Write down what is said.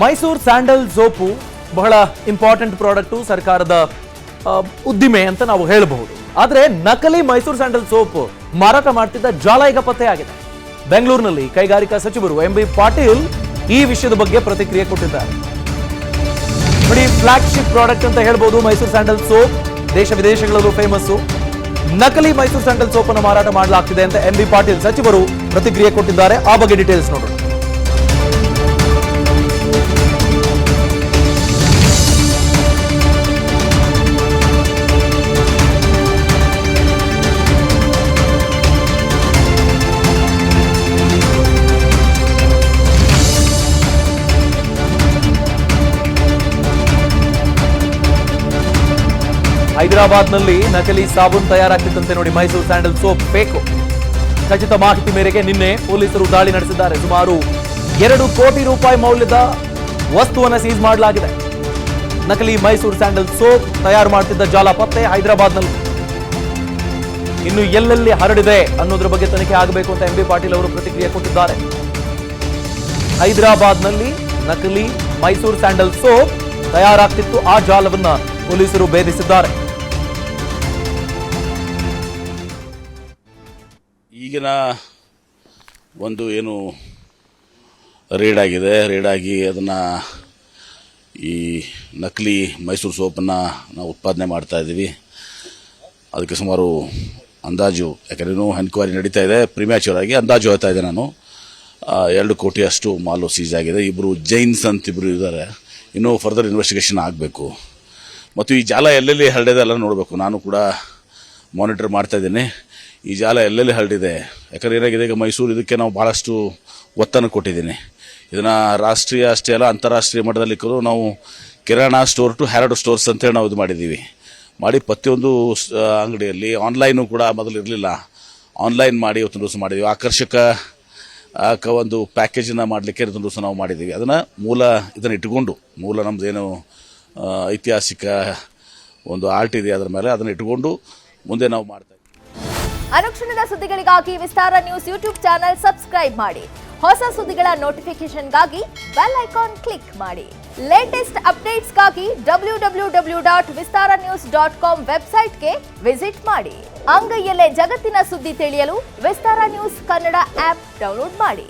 Mysuru sandal soap ಬಹಳ important product, ಸರ್ಕಾರದ ಉದ್ದಿಮೆ ಅಂತ ನಾವು ಹೇಳಬಹುದು. ಆದರೆ ನಕಲಿ ಮೈಸೂರು ಸ್ಯಾಂಡಲ್ ಸೋಪ್ ಮಾರಾಟ ಮಾಡ್ತಿದ್ದ ಜಾಲ ಈಗ ಪತ್ತೆಯಾಗಿದೆ. ಬೆಂಗಳೂರಿನಲ್ಲಿ ಕೈಗಾರಿಕಾ ಸಚಿವರು ಎಂಬಿ ಪಾಟೀಲ್ ಈ ವಿಷಯದ ಬಗ್ಗೆ ಪ್ರತಿಕ್ರಿಯೆ ಕೊಟ್ಟಿದ್ದಾರೆ. ನೋಡಿ, ಫ್ಲಾಗ್ಶಿಪ್ ಪ್ರಾಡಕ್ಟ್ ಅಂತ ಹೇಳ್ಬೋದು ಮೈಸೂರು ಸ್ಯಾಂಡಲ್ ಸೋಪ್. ದೇಶ ವಿದೇಶಗಳಲ್ಲೂ ಫೇಮಸ್ಸು. ನಕಲಿ ಮೈಸೂರು ಸ್ಯಾಂಡಲ್ ಸೋಪ್ ಅನ್ನು ಮಾರಾಟ ಮಾಡಲಾಗ್ತಿದೆ ಅಂತ ಎಂಬಿ ಪಾಟೀಲ್ ಸಚಿವರು ಪ್ರತಿಕ್ರಿಯೆ ಕೊಟ್ಟಿದ್ದಾರೆ. ಆ ಬಗ್ಗೆ ಡೀಟೇಲ್ಸ್ ನೋಡೋಣ. ಹೈದರಾಬಾದ್ನಲ್ಲಿ ನಕಲಿ ಸಾಬೂನ್ ತಯಾರಾಗ್ತಿದ್ದಂತೆ ನೋಡಿ, ಮೈಸೂರು ಸ್ಯಾಂಡಲ್ ಸೋಪ್ ಬೇಕು. ಖಚಿತ ಮಾಹಿತಿ ಮೇರೆಗೆ ನಿನ್ನೆ ಪೊಲೀಸರು ದಾಳಿ ನಡೆಸಿದ್ದಾರೆ. ಸುಮಾರು 2 ಕೋಟಿ ರೂಪಾಯಿ ಮೌಲ್ಯದ ವಸ್ತುವನ್ನು ಸೀಸ್ ಮಾಡಲಾಗಿದೆ. ನಕಲಿ ಮೈಸೂರು ಸ್ಯಾಂಡಲ್ ಸೋಪ್ ತಯಾರು ಮಾಡ್ತಿದ್ದ ಜಾಲ ಪತ್ತೆ ಹೈದರಾಬಾದ್ನಲ್ಲಿ. ಇನ್ನು ಎಲ್ಲೆಲ್ಲಿ ಹರಡಿದೆ ಅನ್ನೋದ್ರ ಬಗ್ಗೆ ತನಿಖೆ ಆಗಬೇಕು ಅಂತ ಎಂಬಿ ಪಾಟೀಲ್ ಅವರು ಪ್ರತಿಕ್ರಿಯೆ ಕೊಟ್ಟಿದ್ದಾರೆ. ಹೈದರಾಬಾದ್ನಲ್ಲಿ ನಕಲಿ ಮೈಸೂರು ಸ್ಯಾಂಡಲ್ ಸೋಪ್ ತಯಾರಾಗ್ತಿತ್ತು. ಆ ಜಾಲವನ್ನ ಪೊಲೀಸರು ಭೇದಿಸಿದ್ದಾರೆ. ಈಗಿನ ಒಂದು ಏನು ರೇಡ್ ಆಗಿದೆ, ರೇಡ್ ಆಗಿ ಅದನ್ನು ಈ ನಕಲಿ ಮೈಸೂರು ಸೋಪನ್ನು ನಾವು ಉತ್ಪಾದನೆ ಮಾಡ್ತಾ ಇದ್ದೀವಿ. ಅದಕ್ಕೆ ಸುಮಾರು ಅಂದಾಜು, ಯಾಕಂದ್ರೆ ಇನ್ನೂ ಎನ್ಕ್ವೈರಿ ನಡೀತಾ ಇದೆ, ಪ್ರಿಮ್ಯಾಚೂರ್ ಆಗಿ ಅಂದಾಜು ಹೇಳ್ತಾ ಇದೆ ನಾನು, 2 ಕೋಟಿಯಷ್ಟು ಮಾಲು ಸೀಸ್ ಆಗಿದೆ. ಇಬ್ಬರು ಜೈನ್ಸ್ ಅಂತ ಇಬ್ಬರು ಇದ್ದಾರೆ. ಇನ್ನೂ ಫರ್ದರ್ ಇನ್ವೆಸ್ಟಿಗೇಷನ್ ಆಗಬೇಕು. ಮತ್ತು ಈ ಜಾಲ ಎಲ್ಲೆಲ್ಲಿ ಹರಡಿದೆ ಎಲ್ಲ ನೋಡಬೇಕು. ನಾನು ಕೂಡ ಮಾನಿಟರ್ ಮಾಡ್ತಾ ಇದ್ದೀನಿ ಈ ಜಾಲ ಎಲ್ಲೆಲ್ಲಿ ಹರಡಿದೆ. ಯಾಕಂದರೆ ಏನಾಗಿದೆ, ಈಗ ಮೈಸೂರು ಇದಕ್ಕೆ ನಾವು ಭಾಳಷ್ಟು ಒತ್ತನ್ನು ಕೊಟ್ಟಿದ್ದೀನಿ. ಇದನ್ನು ರಾಷ್ಟ್ರೀಯ ಅಷ್ಟೇ ಅಲ್ಲ, ಅಂತಾರಾಷ್ಟ್ರೀಯ ಮಟ್ಟದಲ್ಲಿ ನಾವು ಕಿರಾಣಾ ಸ್ಟೋರ್ ಟು ಹ್ಯಾರಡ್ ಸ್ಟೋರ್ಸ್ ಅಂತೇಳಿ ನಾವು ಇದು ಮಾಡಿದ್ದೀವಿ. ಮಾಡಿ ಪ್ರತಿಯೊಂದು ಅಂಗಡಿಯಲ್ಲಿ ಆನ್ಲೈನು ಕೂಡ ಮೊದಲು ಇರಲಿಲ್ಲ, ಆನ್ಲೈನ್ ಮಾಡಿ ಇವತ್ತೊಂದು ದಿವಸ ಮಾಡಿದ್ದೀವಿ. ಆಕರ್ಷಕ ಒಂದು ಪ್ಯಾಕೇಜನ್ನು ಮಾಡಲಿಕ್ಕೆ ಇವತ್ತೊಂದು ದಿವಸ ನಾವು ಮಾಡಿದ್ದೀವಿ. ಅದನ್ನು ಇದನ್ನು ಇಟ್ಟುಕೊಂಡು, ನಮ್ಮದೇನು ಐತಿಹಾಸಿಕ ಒಂದು ಆರ್ಟ್ ಇದೆ ಅದರ ಮೇಲೆ, ಅದನ್ನು ಇಟ್ಟುಕೊಂಡು ಮುಂದೆ ನಾವು ಮಾಡ್ತಾ ಇದ್ದೀವಿ. ಅನುಕ್ಷಣದ ಸುದ್ದಿಗಳಿಗಾಗಿ ವಿಸ್ತಾರ ನ್ಯೂಸ್ ಯೂಟ್ಯೂಬ್ ಚಾನೆಲ್ ಸಬ್ಸ್ಕ್ರೈಬ್ ಮಾಡಿ. ಹೊಸ ಸುದ್ದಿಗಳ ನೋಟಿಫಿಕೇಶನ್ಗಾಗಿ ಬೆಲ್ ಐಕಾನ್ ಕ್ಲಿಕ್ ಮಾಡಿ. ಲೇಟೆಸ್ಟ್ ಅಪ್ಡೇಟ್ಸ್ಗಾಗಿ www.vistaranews.com ವೆಬ್ಸೈಟ್ಗೆ ವಿಸಿಟ್ ಮಾಡಿ. ಅಂಗೈಯಲ್ಲೇ ಜಗತ್ತಿನ ಸುದ್ದಿ ತಿಳಿಯಲು ವಿಸ್ತಾರ ನ್ಯೂಸ್ ಕನ್ನಡ ಆಪ್ ಡೌನ್ಲೋಡ್ ಮಾಡಿ.